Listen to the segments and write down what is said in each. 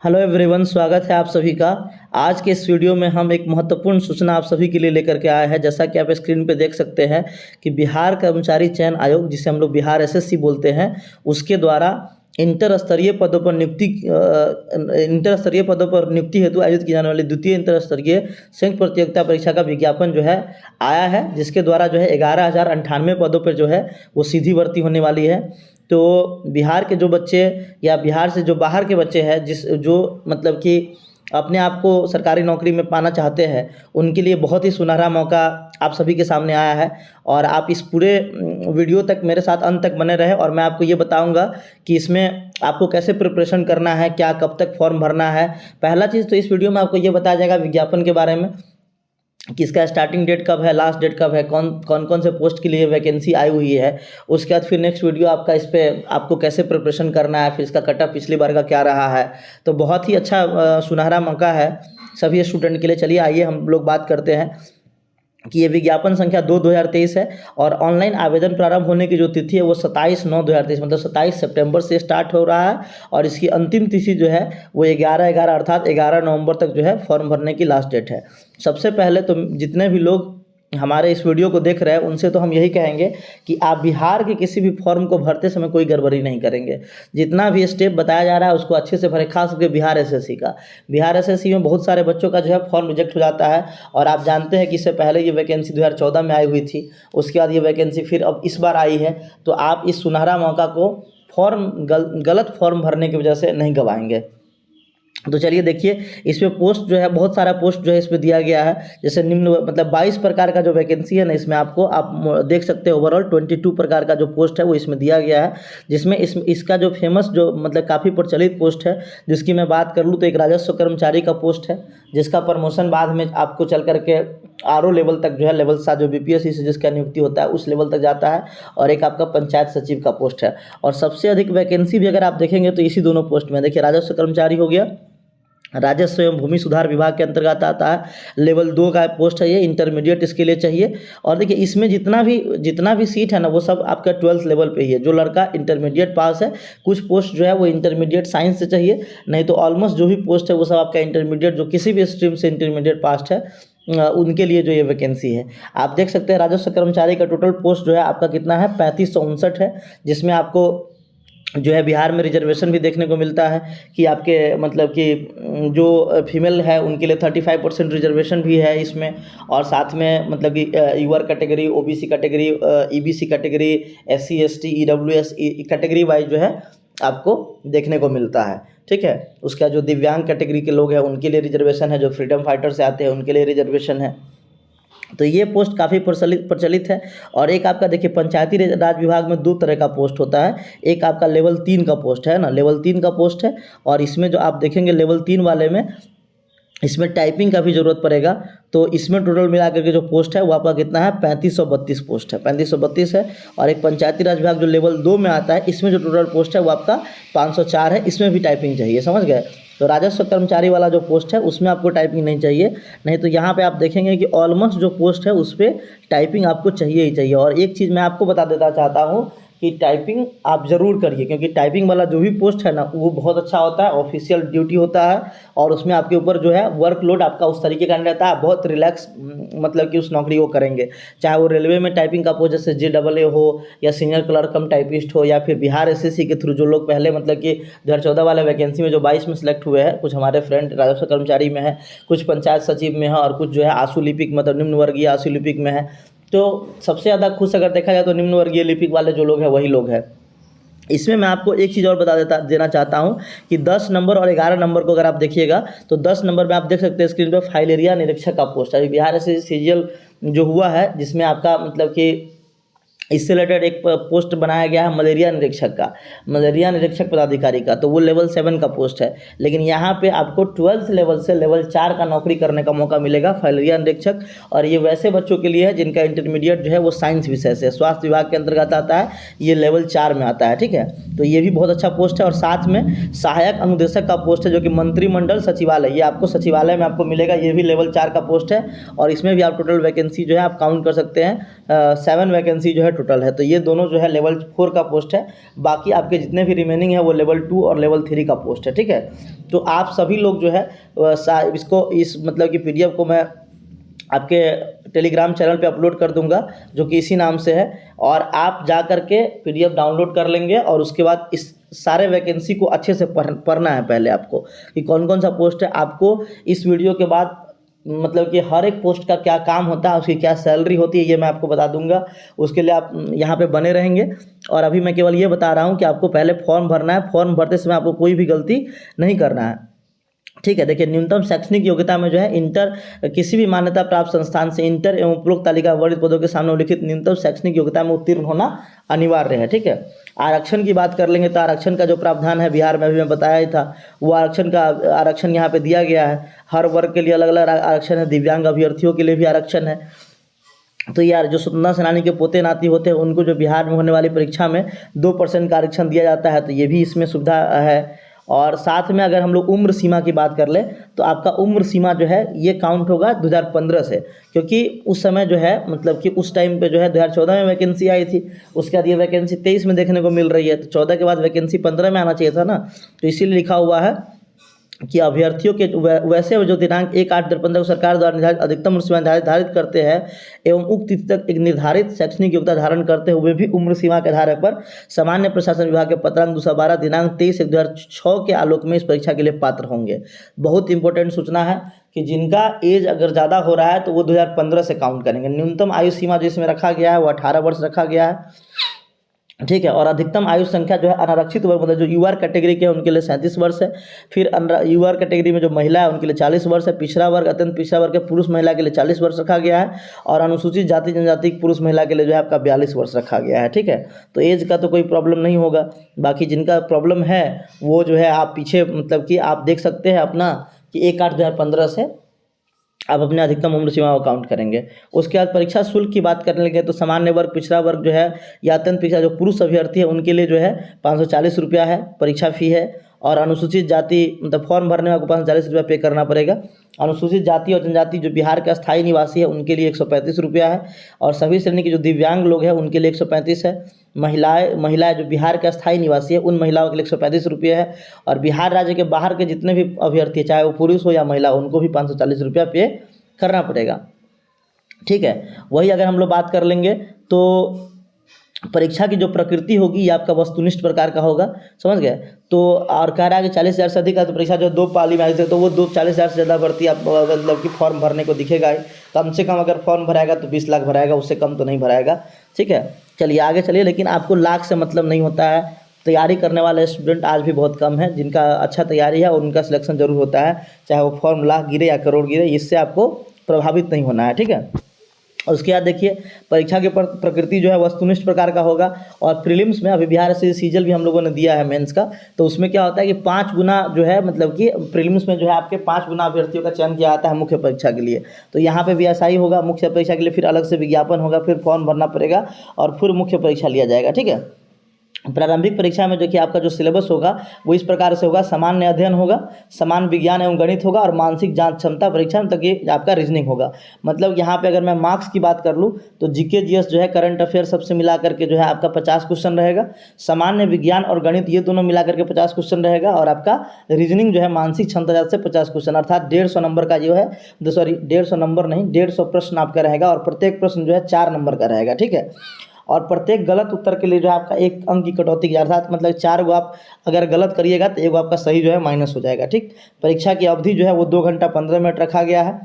Hello everyone, स्वागत है आप सभी का। आज के इस वीडियो में हम एक महत्वपूर्ण सूचना आप सभी के लिए लेकर के आए हैं। जैसा कि आप स्क्रीन पे देख सकते हैं कि बिहार कर्मचारी चयन आयोग, जिसे हम लोग बिहार एसएससी बोलते हैं, उसके द्वारा इंटर स्तरीय पदों पर नियुक्ति हेतु आयोजित की जाने वाली द्वितीय इंटर स्तरीय संयुक्त प्रतियोगिता परीक्षा का विज्ञापन जो है आया है, जिसके द्वारा जो है 11,098 पदों पर जो है वो सीधी भर्ती होने वाली है। तो बिहार के जो बच्चे या बिहार से जो बाहर के बच्चे हैं, जो मतलब कि अपने आप को सरकारी नौकरी में पाना चाहते हैं, उनके लिए बहुत ही सुनहरा मौका आप सभी के सामने आया है। और आप इस पूरे वीडियो तक मेरे साथ अंत तक बने रहे और मैं आपको ये बताऊंगा कि इसमें आपको कैसे प्रिपरेशन करना है, क्या कब तक फॉर्म भरना है। पहला चीज़ तो इस वीडियो में आपको ये बताया जाएगा विज्ञापन के बारे में कि इसका स्टार्टिंग डेट कब है, लास्ट डेट कब है, कौन से पोस्ट के लिए वैकेंसी आई हुई है। उसके बाद फिर नेक्स्ट वीडियो आपका इस पर आपको कैसे प्रिपरेशन करना है, फिर इसका कट ऑफ पिछली बार का क्या रहा है। तो बहुत ही अच्छा सुनहरा मौका है सभी स्टूडेंट के लिए। चलिए आइए हम लोग बात करते हैं कि ये विज्ञापन संख्या 2/2023 है और ऑनलाइन आवेदन प्रारंभ होने की जो तिथि है वो 27/9/2023 मतलब 27 सितंबर से स्टार्ट हो रहा है। और इसकी अंतिम तिथि जो है वो 11/11 अर्थात 11 नवंबर तक जो है फॉर्म भरने की लास्ट डेट है। सबसे पहले तो जितने भी लोग हमारे इस वीडियो को देख रहे हैं उनसे तो हम यही कहेंगे कि आप बिहार के किसी भी फॉर्म को भरते समय कोई गड़बड़ी नहीं करेंगे। जितना भी स्टेप बताया जा रहा है उसको अच्छे से भरें, खास करके बिहार एसएससी का। बिहार एसएससी में बहुत सारे बच्चों का जो है फॉर्म रिजेक्ट हो जाता है। और आप जानते हैं कि इससे पहले ये वैकेंसी 2014 में आई हुई थी, उसके बाद ये वैकेंसी फिर अब इस बार आई है। तो आप इस सुनहरा मौका को गलत फॉर्म भरने की वजह से नहीं गंवाएंगे। तो चलिए देखिए, इसमें पोस्ट जो है बहुत सारा पोस्ट जो है इसमें दिया गया है। जैसे निम्न मतलब 22 प्रकार का जो वैकेंसी है ना, इसमें आपको आप देख सकते हैं ओवरऑल 22 प्रकार का जो पोस्ट है वो इसमें दिया गया है। जिसमें इसका जो फेमस जो मतलब काफ़ी प्रचलित पोस्ट है जिसकी मैं बात कर लूँ तो एक राजस्व कर्मचारी का पोस्ट है, जिसका प्रमोशन बाद में आपको चल करके आरओ लेवल तक जो है, लेवल 7 जो बीपीएससी से जिसका नियुक्ति होता है उस लेवल तक जाता है। और एक आपका पंचायत सचिव का पोस्ट है। और सबसे अधिक वैकेंसी भी अगर आप देखेंगे तो इसी दोनों पोस्ट में, देखिए राजस्व कर्मचारी हो गया, राजस्व एवं भूमि सुधार विभाग के अंतर्गत आता है। लेवल 2 का पोस्ट है, ये इंटरमीडिएट इसके लिए चाहिए। और देखिए इसमें जितना भी सीट है ना वो सब आपका 12th लेवल पे ही है। जो लड़का इंटरमीडिएट पास है, कुछ पोस्ट जो है वो इंटरमीडिएट साइंस से चाहिए, नहीं तो ऑलमोस्ट जो भी पोस्ट है वो सब आपका इंटरमीडिएट, जो किसी भी स्ट्रीम से इंटरमीडिएट पास है उनके लिए जो ये वैकेंसी है। आप देख सकते हैं राजस्व कर्मचारी का टोटल पोस्ट जो है आपका कितना है, 3559 है। जिसमें आपको जो है बिहार में रिजर्वेशन भी देखने को मिलता है कि आपके मतलब कि जो फीमेल है उनके लिए 35% रिजर्वेशन भी है इसमें। और साथ में मतलब कि UR category, OBC category, EBC category, SC ST, EWS category wise जो है आपको देखने को मिलता है। ठीक है, उसका जो दिव्यांग कैटेगरी के लोग हैं उनके लिए रिजर्वेशन है, जो फ्रीडम फाइटर से आते हैं उनके लिए रिजर्वेशन है। तो ये पोस्ट काफ़ी प्रचलित है। और एक आपका देखिए पंचायती राज विभाग में 2 तरह का पोस्ट होता है। एक आपका लेवल 3 का पोस्ट है ना, लेवल 3 का पोस्ट है। और इसमें जो आप देखेंगे लेवल 3 वाले में इसमें टाइपिंग का भी ज़रूरत पड़ेगा। तो इसमें टोटल मिला करके जो पोस्ट है वो आपका कितना है, 3532 पोस्ट है, 3532 है। और एक पंचायती राज विभाग जो लेवल 2 में आता है, इसमें जो टोटल पोस्ट है वो आपका 504 है। इसमें भी टाइपिंग चाहिए, समझ गए। तो राजस्व कर्मचारी वाला जो पोस्ट है उसमें आपको टाइपिंग नहीं चाहिए, नहीं तो यहाँ पे आप देखेंगे कि ऑलमोस्ट जो पोस्ट है उस पर टाइपिंग आपको चाहिए ही चाहिए। और एक चीज़ मैं आपको बता देना चाहता हूँ कि टाइपिंग आप ज़रूर करिए, क्योंकि टाइपिंग वाला जो भी पोस्ट है ना वो बहुत अच्छा होता है, ऑफिशियल ड्यूटी होता है। और उसमें आपके ऊपर जो है वर्कलोड आपका उस तरीके का नहीं रहता है, बहुत रिलैक्स मतलब कि उस नौकरी को करेंगे। चाहे वो रेलवे में टाइपिंग का पोस्ट जैसे JAA हो, या सीनियर क्लर्क कम टाइपिस्ट हो, या फिर बिहार एसएससी के थ्रू जो लोग पहले मतलब कि 2014 वाले वैकेंसी में जो 22 में सेलेक्ट हुए हैं, कुछ हमारे फ्रेंड राजस्व कर्मचारी में है, कुछ पंचायत सचिव में है, और कुछ जो है आशु लिपिक मतलब निम्न वर्गीय आशु लिपिक में है। तो सबसे ज़्यादा खुश अगर देखा जाए तो निम्न वर्गीय लिपिक वाले जो लोग हैं वही लोग हैं। इसमें मैं आपको एक चीज़ और बता देना चाहता हूँ कि 10 नंबर और 11 नंबर को अगर आप देखिएगा तो 10 नंबर में आप देख सकते हैं स्क्रीन पर फाइल एरिया निरीक्षक का पोस्ट है। बिहार एसएससी सीजीएल जो हुआ है जिसमें आपका मतलब कि इससे रिलेटेड एक पोस्ट बनाया गया है मलेरिया निरीक्षक का, मलेरिया निरीक्षक पदाधिकारी का। तो वो लेवल 7 का पोस्ट है। लेकिन यहाँ पे आपको 12th लेवल से लेवल 4 का नौकरी करने का मौका मिलेगा, फाइलेरिया निरीक्षक। और ये वैसे बच्चों के लिए है जिनका इंटरमीडिएट जो है वो साइंस विषय से, स्वास्थ्य विभाग के अंतर्गत आता है, ये लेवल 4 में आता है। ठीक है, तो ये भी बहुत अच्छा पोस्ट है। और साथ में सहायक अनुदेशक का पोस्ट है जो कि मंत्रिमंडल सचिवालय, ये आपको सचिवालय में आपको मिलेगा, ये भी लेवल 4 का पोस्ट है। और इसमें भी आप टोटल वैकेंसी जो है आप काउंट कर सकते हैं, 7 वैकेंसी जो है टोटल है। तो ये दोनों जो है लेवल 4 का पोस्ट है, बाकी आपके जितने भी रिमेनिंग है वो लेवल 2 और लेवल 3 का पोस्ट है, ठीक है। तो आप सभी लोग जो है इसको इस मतलब कि PDF को मैं आपके टेलीग्राम चैनल पे अपलोड कर दूंगा, जो कि इसी नाम से है, और आप जा कर के PDF डाउनलोड कर लेंगे और उसके बाद इस सारे वैकेंसी को अच्छे से पढ़ना है पहले आपको कि कौन कौन सा पोस्ट है। आपको इस वीडियो के बाद मतलब कि हर एक पोस्ट का क्या काम होता है, उसकी क्या सैलरी होती है, ये मैं आपको बता दूंगा। उसके लिए आप यहाँ पे बने रहेंगे। और अभी मैं केवल ये बता रहा हूँ कि आपको पहले फॉर्म भरना है, फॉर्म भरते समय आपको कोई भी गलती नहीं करना है, ठीक है। देखिए, न्यूनतम शैक्षणिक योग्यता में जो है इंटर, किसी भी मान्यता प्राप्त संस्थान से इंटर एवं उपरोक्त तालिका वर्णित पदों के सामने उल्लिखित न्यूनतम शैक्षणिक योग्यता में उत्तीर्ण होना अनिवार्य है, ठीक है। आरक्षण की बात कर लेंगे तो आरक्षण का जो प्रावधान है बिहार में, अभी मैं बताया ही था, वो आरक्षण यहाँ पे दिया गया है। हर वर्ग के लिए अलग अलग आरक्षण है, दिव्यांग अभ्यर्थियों के लिए भी आरक्षण है। तो यार जो स्वतंत्रता सेनानी के पोते नाती होते हैं उनको जो बिहार में होने वाली परीक्षा में 2% का आरक्षण दिया जाता है, तो ये भी इसमें सुविधा है। और साथ में अगर हम लोग उम्र सीमा की बात कर ले तो आपका उम्र सीमा जो है ये काउंट होगा 2015 से, क्योंकि उस समय जो है मतलब कि उस टाइम पे जो है 2014 में वैकेंसी आई थी, उसके बाद ये वैकेंसी 23 में देखने को मिल रही है, तो 14 के बाद वैकेंसी 15 में आना चाहिए था ना। तो इसीलिए लिखा हुआ है कि अभ्यर्थियों के वैसे जो दिनांक 1/8/2015 को सरकार द्वारा निर्धारित अधिकतम उम्र सीमा निर्धारित करते हैं एवं उक्त तिथि तक एक निर्धारित शैक्षणिक योग्यता धारण करते हुए भी उम्र सीमा के आधार पर सामान्य प्रशासन विभाग के पत्रांक 212 दिनांक 23/1/2006 के आलोक में इस परीक्षा के लिए पात्र होंगे। बहुत इंपॉर्टेंट सूचना है कि जिनका एज अगर ज़्यादा हो रहा है तो वो 2015 से काउंट करेंगे। न्यूनतम आयु सीमा जो इसमें रखा गया है वो 18 वर्ष रखा गया है, ठीक है। और अधिकतम आयु संख्या जो है अनारक्षित वर्ग मतलब जो यूआर कैटेगरी के हैं उनके लिए 37 वर्ष है। फिर यूआर कैटेगरी में जो महिला है उनके लिए 40 वर्ष है। पिछड़ा वर्ग, अत्यंत पिछड़ा वर्ग के पुरुष महिला के लिए 40 वर्ष रखा गया है। और अनुसूचित जाति जनजाति पुरुष महिला के लिए जो है आपका 42 वर्ष रखा गया है, ठीक है। तो एज का तो कोई प्रॉब्लम नहीं होगा। बाकी जिनका प्रॉब्लम है वो जो है आप पीछे मतलब कि आप देख सकते हैं अपना कि 1/8/2015 से आप अपने अधिकतम उम्र सीमा को काउंट करेंगे। उसके बाद परीक्षा शुल्क की बात करने लगे तो सामान्य वर्ग, पिछड़ा वर्ग जो है या अत्यंत पिछड़ा जो पुरुष अभ्यर्थी है उनके लिए जो है 540 रुपया है परीक्षा फ़ी है। और अनुसूचित जाति मतलब फॉर्म भरने में आपको 540 रुपया पे करना पड़ेगा। अनुसूचित जाति और जनजाति जो बिहार के अस्थायी निवासी है उनके लिए 135 रुपया है। और सभी श्रेणी के जो दिव्यांग लोग हैं उनके लिए 135 है। महिलाएं जो बिहार के अस्थायी निवासी है उन महिलाओं के लिए 135 रुपये है। और बिहार राज्य के बाहर के जितने भी अभ्यर्थी चाहे वो पुरुष हो या महिला उनको भी 540 रुपया पे करना पड़ेगा, ठीक है। वही अगर हम लोग बात कर लेंगे तो परीक्षा की जो प्रकृति होगी ये आपका वस्तुनिष्ठ प्रकार का होगा, समझ गए। तो और कह रहा है कि 40,000 से अधिक है तो परीक्षा जो 2 पाली में आई थी तो वो 40,000 से ज़्यादा भर्ती आप मतलब कि फॉर्म भरने को दिखेगा ही। कम से कम अगर फॉर्म भराएगा तो 20 लाख भराएगा, उससे कम तो नहीं भराएगा, ठीक है। चलिए आगे चलिए। लेकिन आपको लाख से मतलब नहीं होता है। तैयारी करने वाले स्टूडेंट आज भी बहुत कम है, जिनका अच्छा तैयारी है उनका सिलेक्शन जरूर होता है, चाहे वो फॉर्म लाख गिरे या करोड़ गिरे, इससे आपको प्रभावित नहीं होना है, ठीक है। और उसके बाद देखिए परीक्षा की प्रकृति जो है वस्तुनिष्ठ प्रकार का होगा। और प्रीलिम्स में अभी बिहार से सीजल भी हम लोगों ने दिया है मेंस का, तो उसमें क्या होता है कि 5 गुना जो है मतलब कि प्रीलिम्स में जो है आपके 5 गुना अभ्यर्थियों का चयन किया जाता है मुख्य परीक्षा के लिए। तो यहाँ पे भी ऐसा ही होगा, मुख्य परीक्षा के लिए फिर अलग से विज्ञापन होगा, फिर फॉर्म भरना पड़ेगा और फिर मुख्य परीक्षा लिया जाएगा, ठीक है। प्रारंभिक परीक्षा में जो कि आपका जो सिलेबस होगा वो इस प्रकार से होगा: सामान्य अध्ययन होगा, समान विज्ञान एवं गणित होगा और मानसिक जांच क्षमता परीक्षा तक ये आपका रीजनिंग होगा। मतलब यहाँ पे अगर मैं मार्क्स की बात कर लूँ तो जीके जीएस जो है करंट अफेयर सबसे मिला करके जो है आपका 50 क्वेश्चन रहेगा। सामान्य विज्ञान और गणित ये दोनों मिला करके 50 क्वेश्चन रहेगा। और आपका रीजनिंग जो है मानसिक क्षमता जांच से 50 क्वेश्चन, अर्थात 150 नंबर का जो है 150 नंबर नहीं 150 प्रश्न आपका रहेगा। और प्रत्येक प्रश्न जो है 4 नंबर का रहेगा, ठीक है। और प्रत्येक गलत उत्तर के लिए जो है आपका 1 अंक की कटौती की, अर्थात मतलब 4 गो आप अगर गलत करिएगा तो 1 आपका सही जो है माइनस हो जाएगा, ठीक। परीक्षा की अवधि जो है वो 2 घंटा 15 मिनट रखा गया है।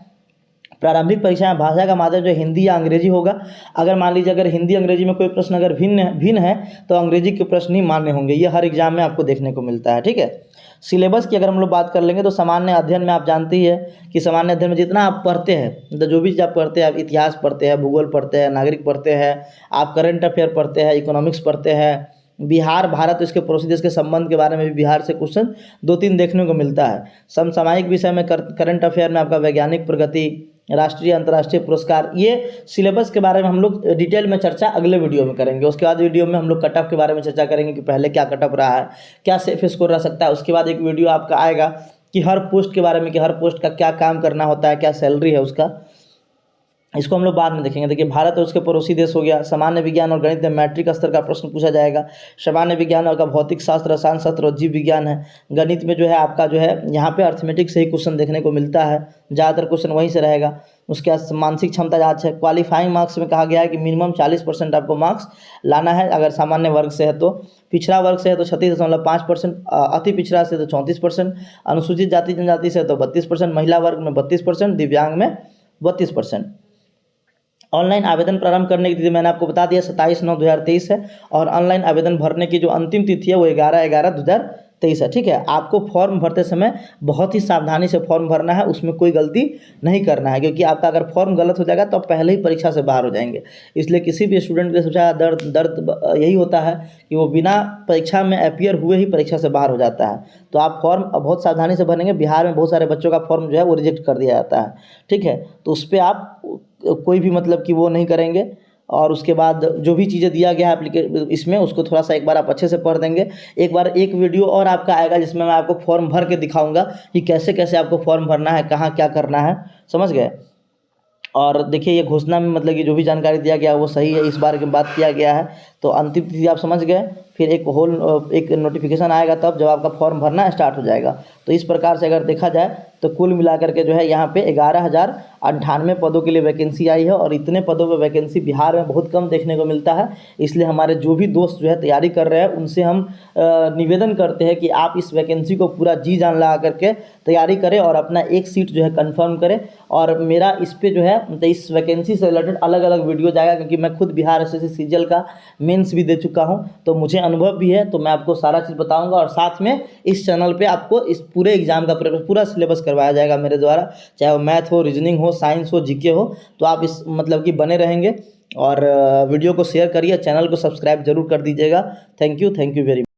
प्रारंभिक परीक्षा में भाषा का माध्यम जो हिंदी या अंग्रेजी होगा। अगर मान लीजिए अगर हिंदी अंग्रेजी में कोई प्रश्न अगर भिन्न है तो अंग्रेजी के प्रश्न ही मान्य होंगे। ये हर एग्जाम में आपको देखने को मिलता है, ठीक है। सिलेबस की अगर हम लोग बात कर लेंगे तो सामान्य अध्ययन में आप जानते ही है कि सामान्य अध्ययन में जितना आप पढ़ते हैं मतलब जो भी आप पढ़ते हैं, आप इतिहास पढ़ते हैं, भूगोल पढ़ते हैं, नागरिक पढ़ते हैं, आप करंट अफेयर पढ़ते हैं, इकोनॉमिक्स पढ़ते हैं, बिहार भारत इसके पड़ोसी देश के संबंध के बारे में भी बिहार से क्वेश्चन 2-3 देखने को मिलता है। समसामयिक विषय में करंट अफेयर में आपका वैज्ञानिक प्रगति, राष्ट्रीय अंतर्राष्ट्रीय पुरस्कार, ये सिलेबस के बारे में हम लोग डिटेल में चर्चा अगले वीडियो में करेंगे। उसके बाद वीडियो में हम लोग कट ऑफ के बारे में चर्चा करेंगे कि पहले क्या कट ऑफ रहा है, क्या सेफ स्कोर रह सकता है। उसके बाद एक वीडियो आपका आएगा कि हर पोस्ट के बारे में कि हर पोस्ट का क्या काम करना होता है, क्या सैलरी है उसका। इसको हम लोग बाद में देखेंगे। देखिए, भारत और उसके पड़ोसी देश हो गया। सामान्य विज्ञान और गणित में मैट्रिक स्तर का प्रश्न पूछा जाएगा। सामान्य विज्ञान आपका भौतिक शास्त्र, रसायन शास्त्र और जीव विज्ञान है। गणित में जो है आपका जो है यहाँ पे अर्थमेटिक से ही क्वेश्चन देखने को मिलता है, ज़्यादातर क्वेश्चन वहीं से रहेगा। उसके बाद मानसिक क्षमता जाँच है। क्वालिफाइंग मार्क्स में कहा गया है कि मिनिमम 40% आपको मार्क्स लाना है अगर सामान्य वर्ग से है तो। पिछड़ा वर्ग से है तो 36.5%, अति पिछड़ा से तो 34%, अनुसूचित जाति जनजाति से तो 32%, महिला वर्ग में 32%, दिव्यांग में 32%। ऑनलाइन आवेदन प्रारंभ करने की तिथि मैंने आपको बता दिया 27/9/2023 है, और ऑनलाइन आवेदन भरने की जो अंतिम तिथि है वो 11/11/2023 है। ठीक है, आपको फॉर्म भरते समय बहुत ही सावधानी से फॉर्म भरना है, उसमें कोई गलती नहीं करना है, क्योंकि आपका अगर फॉर्म गलत हो जाएगा तो आप पहले ही परीक्षा से बाहर हो जाएंगे। इसलिए किसी भी स्टूडेंट के लिए सबसे ज़्यादा दर्द यही होता है कि वो बिना परीक्षा में अपीयर हुए ही परीक्षा से बाहर हो जाता है। तो आप फॉर्म बहुत सावधानी से भरेंगे। बिहार में बहुत सारे बच्चों का फॉर्म जो है वो रिजेक्ट कर दिया जाता है। ठीक है, तो उस पर आप कोई भी मतलब कि वो नहीं करेंगे। और उसके बाद जो भी चीज़ें दिया गया है इसमें, उसको थोड़ा सा एक बार आप अच्छे से पढ़ देंगे। एक बार एक वीडियो और आपका आएगा जिसमें मैं आपको फॉर्म भर के दिखाऊंगा कि कैसे कैसे आपको फॉर्म भरना है, कहाँ क्या करना है, समझ गए। और देखिए, ये घोषणा में मतलब कि जो भी जानकारी दिया गया वो सही है, इस बार की बात किया गया है। तो अंतिम तिथि आप समझ गए। फिर एक नोटिफिकेशन आएगा तब जब आपका फॉर्म भरना स्टार्ट हो जाएगा। तो इस प्रकार से अगर देखा जाए तो कुल मिलाकर के जो है यहाँ पे 11,098 पदों के लिए वैकेंसी आई है, और इतने पदों पर वैकेंसी बिहार में बहुत कम देखने को मिलता है। इसलिए हमारे जो भी दोस्त जो है तैयारी कर रहे हैं उनसे हम निवेदन करते हैं कि आप इस वैकेंसी को पूरा जी जान लगा करके तैयारी करें और अपना एक सीट जो है कंफर्म करें। और मेरा इस पे जो है तो इस वैकेंसी से रिलेटेड अलग अलग वीडियो जाएगा, क्योंकि मैं खुद बिहार एसएससी सीजीएल का मेंस भी दे चुका हूं, तो मुझे अनुभव भी है। तो मैं आपको सारा चीज़ बताऊंगा, और साथ में इस चैनल पे आपको इस पूरे एग्जाम का पूरा सिलेबस करवाया जाएगा मेरे द्वारा, चाहे वो मैथ हो, रीजनिंग हो, साइंस हो, जीके हो। तो आप इस मतलब कि बने रहेंगे। और वीडियो को शेयर करिए, चैनल को सब्सक्राइब जरूर कर दीजिएगा। Thank you very much.